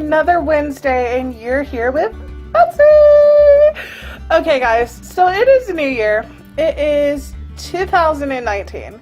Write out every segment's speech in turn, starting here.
another Wednesday, and you're here with Betsy. Okay, guys, so it is a new year. It is 2019,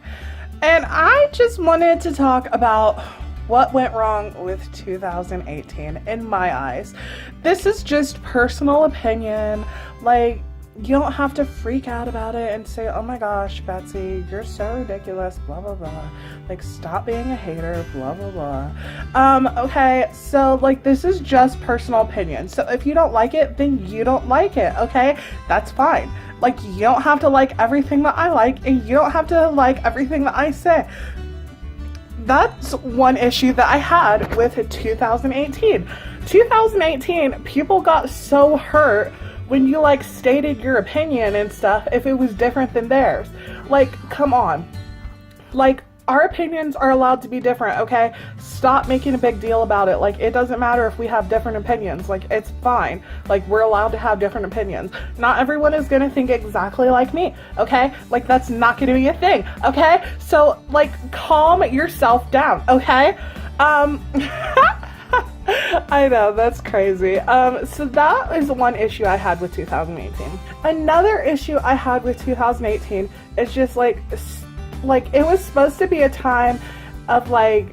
and I just wanted to talk about what went wrong with 2018 in my eyes. This is just personal opinion. Like, you don't have to freak out about it and say, oh my gosh, Betsy, you're so ridiculous, blah, blah, blah. Like, stop being a hater, blah, blah, blah. Okay, so, like, this is just personal opinion. So if you don't like it, then you don't like it, okay? That's fine. Like, you don't have to like everything that I like, and you don't have to like everything that I say. That's one issue that I had with 2018. 2018, people got so hurt when you like stated your opinion and stuff if it was different than theirs. Like, come on. Like, our opinions are allowed to be different, okay? Stop making a big deal about it. Like, it doesn't matter if we have different opinions. Like, it's fine. Like, we're allowed to have different opinions. Not everyone is gonna think exactly like me, okay? Like, that's not gonna be a thing, okay? So, like, calm yourself down, okay? I know, that's crazy. So that is one issue I had with 2018. Another issue I had with 2018 is just like it was supposed to be a time of like,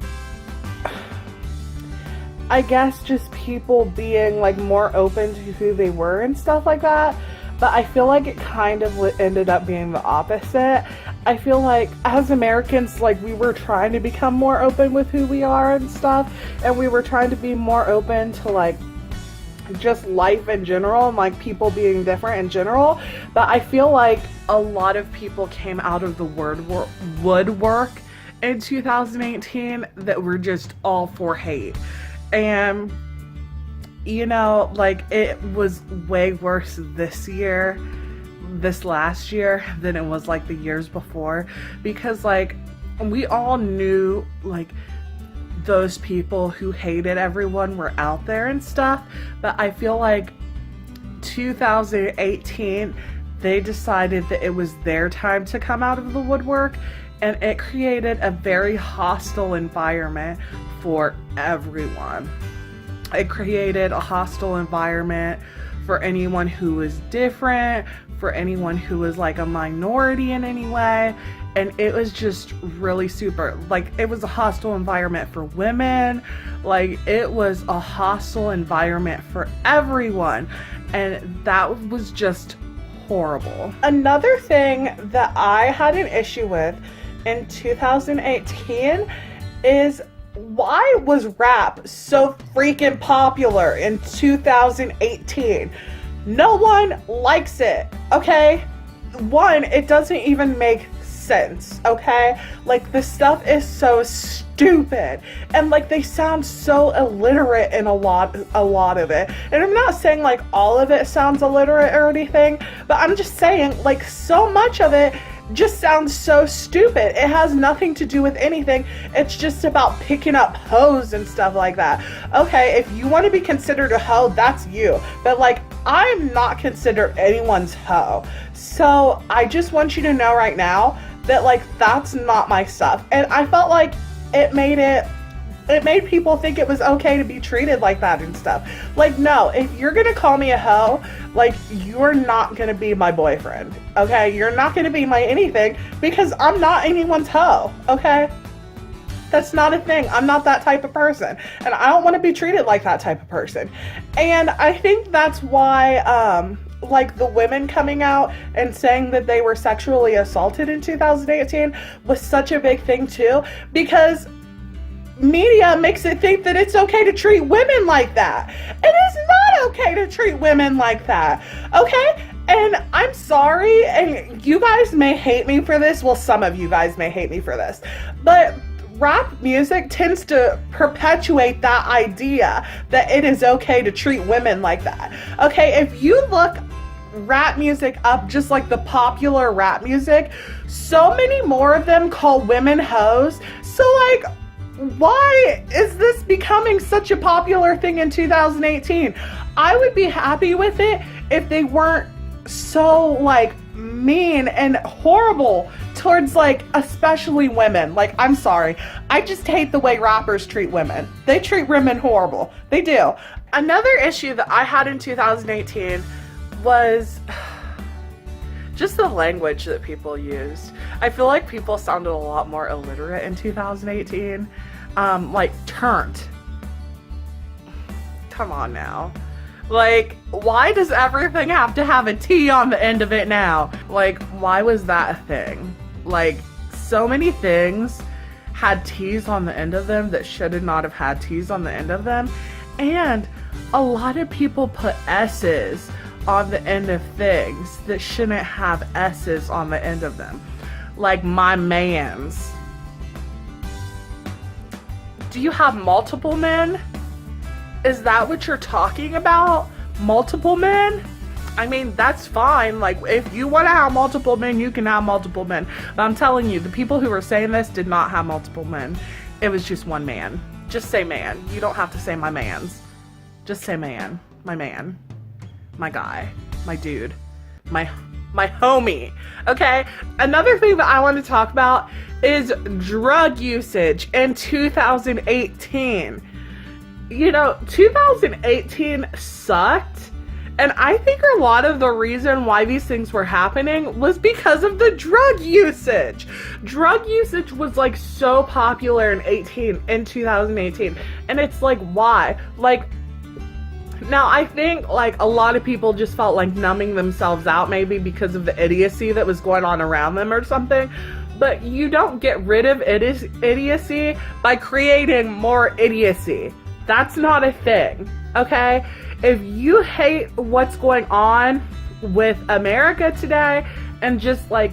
I guess just people being like more open to who they were and stuff like that. But I feel like it kind of ended up being the opposite. I feel like as Americans, like, we were trying to become more open with who we are and stuff, and we were trying to be more open to like just life in general and like people being different in general. But I feel like a lot of people came out of the woodwork in 2018 that were just all for hate. And you know, like, it was way worse this last year than it was like the years before, because like we all knew like those people who hated everyone were out there and stuff. But I feel like 2018 they decided that it was their time to come out of the woodwork, and it created a very hostile environment for everyone. It created a hostile environment for anyone who was different, for anyone who was like a minority in any way. And it was just really super, like, it was a hostile environment for women. Like, it was a hostile environment for everyone. And that was just horrible. Another thing that I had an issue with in 2018 is, why was rap so freaking popular in 2018? No one likes it, okay? One, it doesn't even make sense, okay? Like, the stuff is so stupid, and like they sound so illiterate in a lot of it. And I'm not saying like all of it sounds illiterate or anything, but I'm just saying like so much of it just sounds so stupid. It has nothing to do with anything. It's just about picking up hoes and stuff like that. Okay, if you want to be considered a hoe, that's you. But like, I'm not considered anyone's hoe. So I just want you to know right now that like, that's not my stuff. And I felt like it made people think it was okay to be treated like that and stuff. Like, no, if you're gonna call me a hoe, like, you're not gonna be my boyfriend, okay? You're not gonna be my anything, because I'm not anyone's hoe, okay? That's not a thing. I'm not that type of person, and I don't want to be treated like that type of person. And I think that's why like the women coming out and saying that they were sexually assaulted in 2018 was such a big thing too, because media makes it think that it's okay to treat women like that. It is not okay to treat women like that, okay? And I'm sorry, and you guys may hate me for this. Well, some of you guys may hate me for this, but rap music tends to perpetuate that idea that it is okay to treat women like that. Okay, if you look rap music up, just like the popular rap music, so many more of them call women hoes. So like, why is this becoming such a popular thing in 2018? I would be happy with it if they weren't so like mean and horrible towards, like, especially women. Like, I'm sorry. I just hate the way rappers treat women. They treat women horrible. They do. Another issue that I had in 2018 was just the language that people used. I feel like people sounded a lot more illiterate in 2018. Like, turnt. Come on now. Like, why does everything have to have a T on the end of it now? Like, why was that a thing? Like, so many things had T's on the end of them that should not have had T's on the end of them. And a lot of people put S's on the end of things that shouldn't have S's on the end of them. Like, my mans. Do you have multiple men? Is that what you're talking about? Multiple men? I mean, that's fine. Like, if you want to have multiple men, you can have multiple men. But I'm telling you, the people who were saying this did not have multiple men. It was just one man. Just say man. You don't have to say my mans. Just say man. My man. My guy. My dude. My homie. Okay? Another thing that I want to talk about is drug usage in 2018. You know, 2018 sucked, and I think a lot of the reason why these things were happening was because of the drug usage. Drug usage was, like, so popular in 2018, and it's like, why? Like, now I think, like, a lot of people just felt like numbing themselves out, maybe because of the idiocy that was going on around them or something. But you don't get rid of idiocy by creating more idiocy. That's not a thing, okay? If you hate what's going on with America today and just, like,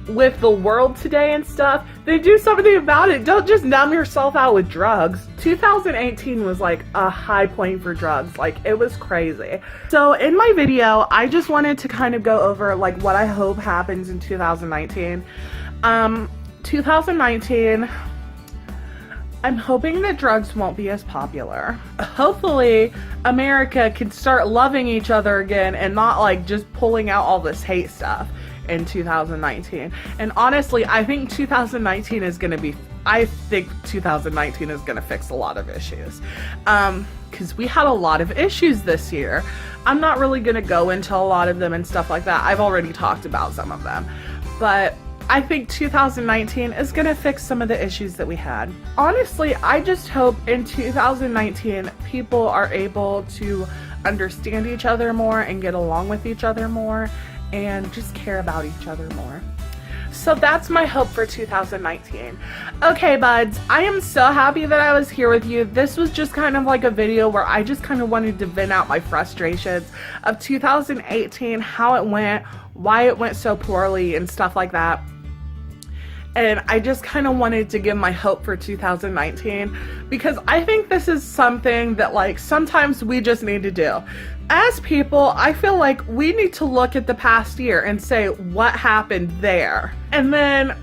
with the world today and stuff, then do something about it. Don't just numb yourself out with drugs. 2018 was, like, a high point for drugs. Like, it was crazy. So in my video, I just wanted to kind of go over, like, what I hope happens in 2019. 2019... I'm hoping that drugs won't be as popular. Hopefully, America can start loving each other again and not, like, just pulling out all this hate stuff in 2019. And honestly, I think 2019 is gonna fix a lot of issues. Because we had a lot of issues this year. I'm not really gonna go into a lot of them and stuff like that. I've already talked about some of them. But I think 2019 is going to fix some of the issues that we had. Honestly, I just hope in 2019 people are able to understand each other more and get along with each other more and just care about each other more. So that's my hope for 2019. Okay, buds, I am so happy that I was here with you. This was just kind of like a video where I just kind of wanted to vent out my frustrations of 2018, how it went, why it went so poorly and stuff like that. And I just kind of wanted to give my hope for 2019 because I think this is something that, like, sometimes we just need to do. As people, I feel like we need to look at the past year and say what happened there. And then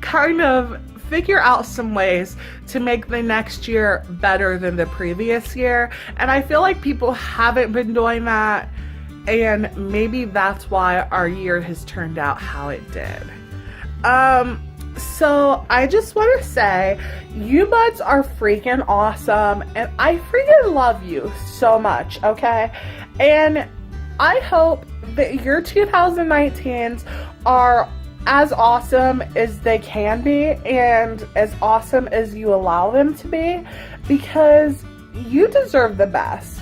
kind of figure out some ways to make the next year better than the previous year. And I feel like people haven't been doing that. And maybe that's why our year has turned out how it did. So I just want to say, you buds are freaking awesome, and I freaking love you so much, okay? And I hope that your 2019s are as awesome as they can be and as awesome as you allow them to be, because you deserve the best.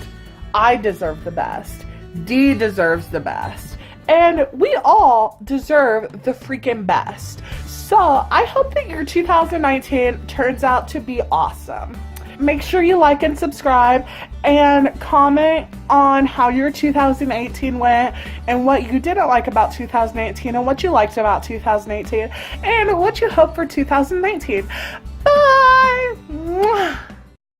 I deserve the best. Dee deserves the best. And we all deserve the freaking best. So I hope that your 2019 turns out to be awesome. Make sure you like and subscribe and comment on how your 2018 went and what you didn't like about 2018 and what you liked about 2018 and what you hope for 2019. Bye!